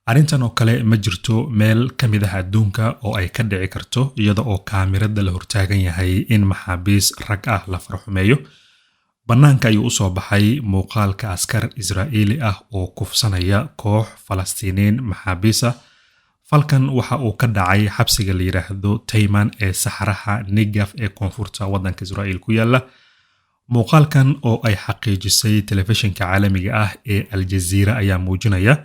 arrintan oo kale ma jirto meel ka mid ah adduunka oo ay ka dhici karto iyada oo kaamirada la hortaagan yahay in maxaabiis rag ah la farxumeeyo. Bannaanka ayuu u soo baxay muuqaalka askar Israa'iili ah oo kufsanaya koox Falastiiniin maxaabiis ah. Falkan waxa uu ka dhacay xabsiga la yiraahdo Tayman ee saxaraha Negev ee koonfurta waddanka Israa'iil ku yaala. Muuqaalkan oo ay xaqiijisay telefishinka caalamiga ah ee Al Jazeera ayaa muujinaya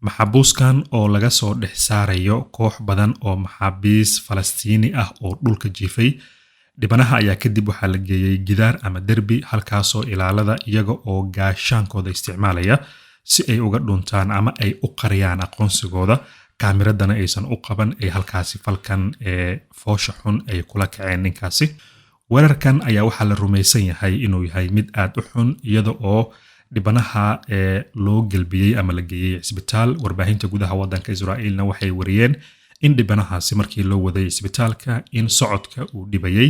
maxaabuuskan oo laga soo dhex saarayo koox badan oo maxaabiis Falastiini ah oo dhulka jiifay. Dhibanaha ayaa kadib waxaa la geeyay gidaar ama derbi halkaasoo ilaalada iyaga oo gaashaankooda isticmaalaya si ay uga dhuntaan ama ay u qariyaan aqoonsigooda. Kaamiradana aysan u qaban ay halkaasi falkan foosha xun ay kula kaceen ninkaasi. Weerarkan ayaa waxaa la rumaysan yahay inuu yahay mid aad u xun iyada oo dhibanaha loo gelbiyey ama la geeyay isbitaal. Warbaahinta gudaha waddanka Israa'iilna waxay wariyeen in dhibanahaasi markii loo waday isbitaalka in socodka uu dhibayay.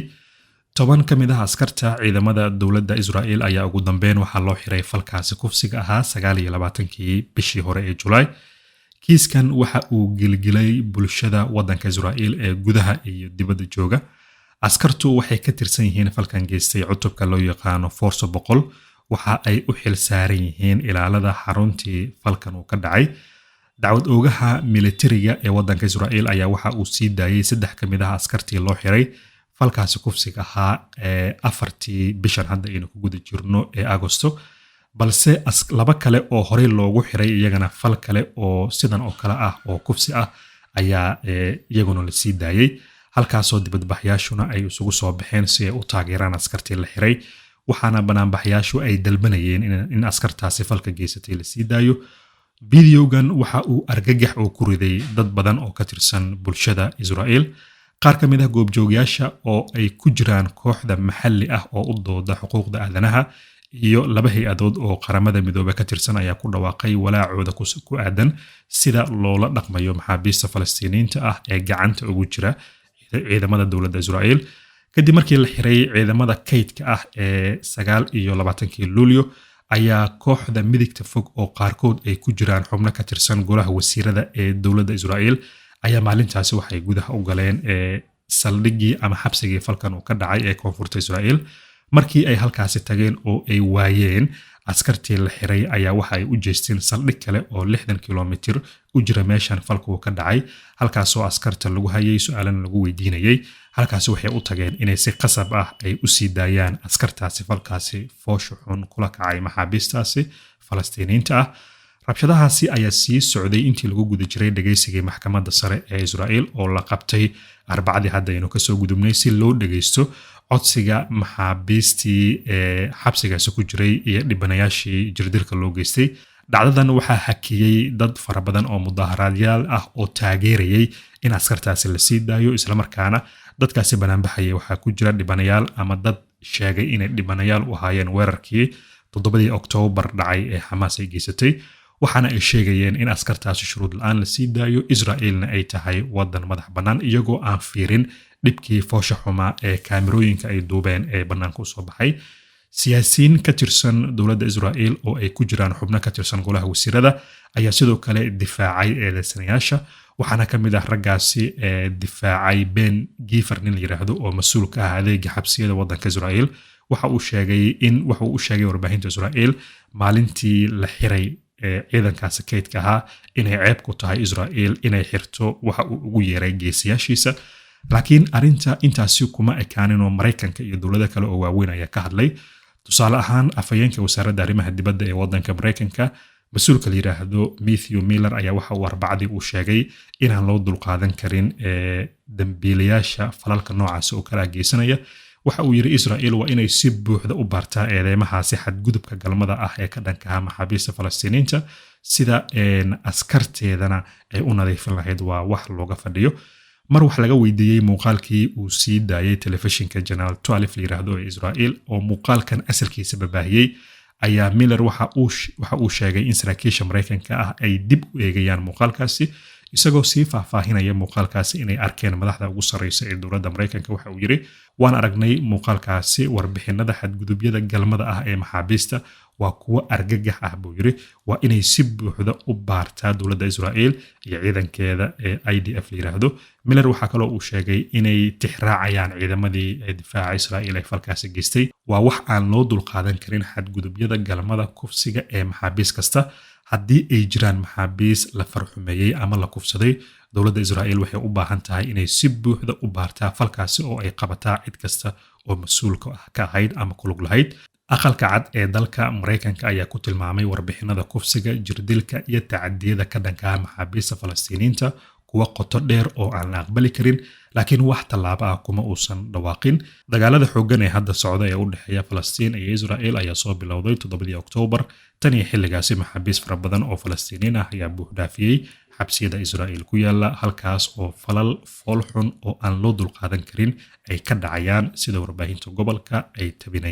10 ka mid ah askarta ciidamada dowladda Israa'iil ayaa ugu dambeyn waxaa loo xiray falkaasi kufsiga ahaa 29kii bishii hore ee July. Kiiskan waxa uu gilgilay bulshada waddanka Israa'iil ee gudaha iyo dibadda jooga. Askartu waxay ka tirsan yihiin falkan geystay cutubka loo yaqaano Force 100 waxa ay u xil saaran yihiin ilaalada xaruntii falkan uu ka dhacay. Dacwad oogaha militariga ee waddanka Israa'iil ayaa waxa uu sii daayay 3 ka mid ah askartii loo xiray falkaasi kufsiga ahaa 4tii bishan hadda aynu ku guda jirno ee Agoosto. balse 2 kale oo horey loogu xiray iyagana fal kale oo sidan oo kale ah oo kufsi ah ayaa iyaguna la sii daayay. Halkaasoo dibadbaxyaashuna ay isugu soo baxeen si ay u taageeraan askartii la xiray. Waxaana banaanbaxyaashu ay dalbanayeen in askartaasi falka geysatay la sii daayo. Videogan waxa uu argagax oo ku riday dad badan oo ka tirsan bulshada Israa'iil. Qaar ka mid ah goobjoogayaasha oo ay ku jiraan kooxda maxalli ah oo u dooda xuquuqda aadanaha iyo 2 hay'adood oo qaramada midoobay ka tirsan ayaa ku dhawaaqay walaacooda ku aadan sida loola dhaqmayo maxaabiista Falastiiniinta ah ee gacanta ugu jira ciidamada dowladda Israa'iil. Kadib markii la xiray ciidamada kaydka ah ee 29kii Luulyo ayaa kooxda midigta fog oo qaarkood ay ku jiraan xubno ka tirsan golaha wasiirada ee dowladda Israa'iil ayaa maalintaasi waxay gudaha u galeen saldhiggii ama xabsigii falkan uu ka dhacay ee koonfurta Israa'iil. Markii ay halkaasi tageen oo ay waayeen askartii la xiray ayaa waxa ay u jeesteen saldhig kale oo 60 kilomitir u jira meeshan falku ka dhacay. Halkaasoo askarta lagu hayay su'aalana lagu weydiinayay. Halkaasi waxay u tageen inay si qasab ah ay u sii daayaan askartaasi falkaasi foosha xun kula kacay maxaabiistaasi Falastiiniinta ah. Rabshadahaasi ayaa sii socday intii lagu guda jiray dhageysigii maxkamadda sare ee Israa'iil oo la qabtay Arbacadii hadda aynu kasoo gudubnay si loo dhageysto codsiga maxaabiistii xabsigaasi ku jiray iyo dhibanayaashii jirdilka loo geystay. Dhacdadan waxaa hakiyay dad fara badan oo mudaharaadyaal ah oo taageerayay in askartaasi la sii daayo. Isla markaana dadkaasi banaanbaxayay waxaa ku jira dhibanayaal ama dad sheegay inay dhibanayaal u ahaayeen weerarkii 7 Oktoobar dhacay ee Xamaas ay geysatay. waxaana ay sheegayeen in askartaasi shuruud la'aan la sii daayo. Israa'iilna ay tahay waddan madax bannaan iyagoo aan fiirin dhibkii foosha xumaa ee kaamirooyinka ay duubeen ee bannaanka u soo baxay. Siyaasiyiin ka tirsan dowladda Israa'iil oo ay ku jiraan xubno ka tirsan golaha wasiirada ayaa sidoo kale difaacay eedeysanayaasha. waxaana ka mid ah raggaasi difaacay Ben Gvir nin la yiraahdo oo mas'uul ka ah adeega xabsiyada waddanka Israa'iil. waxa uu sheegay warbaahinta Israa'iil maalintii la xiray ciidankaasi kaydka ahaa inay ceeb ku tahay Israa'iil inay xirto waxa uu ugu yeeray geesiyaashiisa. laakiin arinta intaasi kuma ekaanin oo Mareykanka iyo dowlado kale oo waaweyn ayaa ka hadlay. tusaale ahaan afhayeenka wasaaradda arrimaha dibadda ee waddanka Mareykanka mas'uulka la yiraahdo Matthew Miller ayaa waxa uu Arbacadii uu sheegay inaan loo dulqaadan karin dambiilayaasha falalka noocaas oo kala geysanaya. waxa uu yiri Israa'iil waa inay si buuxda u baartaa eedeymahaasi xadgudubka galmada ah ee ka dhanka ah maxaabiista Falastiiniinta sida askarteedana ay u nadiifin lahayd waa wax looga fadhiyo. mar wax laga weydiiyay muuqaalkii uu sii daayay telefishinka Channel 12 la yiraahdo ee Israa'iil oo muuqaalkan asalkiisa baahiyay ayaa Miller waxa uu sheegay in saraakiisha Mareykanka ah ay dib u eegayaan muuqaalkaasi isagoo sii faahfaahinaya muuqaalkaasi inay arkeen madaxda ugu sareysa ee dowladda Mareykanka. waxa uu yiri waan aragnay muuqaalkaasi warbixinada xadgudubyada galmada ah ee maxaabiista waa kuwo argagax ah buu yiri waa inay si buuxda u baartaa dowladda Israa'iil iyo ciidankeeda ee IDF la yiraahdo. Miller waxa kale oo uu sheegay inay tixraacayaan ciidamadii difaaca Israa'iil ee falkaasi geystay. Waa wax aan loo dulqaadan karin xadgudubyada galmada kufsiga ee maxaabiis kasta. haddii ay jiraan maxaabiis la farxumeeyey ama la kufsaday, dowladda Israa'iil waxay u baahan tahay inay si buuxda u baartaa falkaasi oo ay qabataa cid kasta oo mas'uulka ka ahayd ama ku lug lahayd. Aqalka cad ee dalka Mareykanka ayaa ku tilmaamay warbixinada kufsiga, jirdilka iyo tacadiyada ka dhanka ah maxaabiista Falastiiniinta kuwa qoto dheer oo aan la aqbali karin, laakiin wax tallaabo ah kuma uusan dhawaaqin. Dagaalada xooggan ee hadda socda ee u dhexeeya Falastiin iyo Israa'iil ayaa soo bilowday 7 Oktoobar. Tan iyo xilligaasi maxaabiis fara badan oo Falastiiniin ah ayaa buux dhaafiyey xabsiyada Israa'iil ku yaala, halkaas oo falal fool xun oo aan loo dulqaadan karin ay ka dhacayaan sida warbaahinta gobolka ay tabinayaan.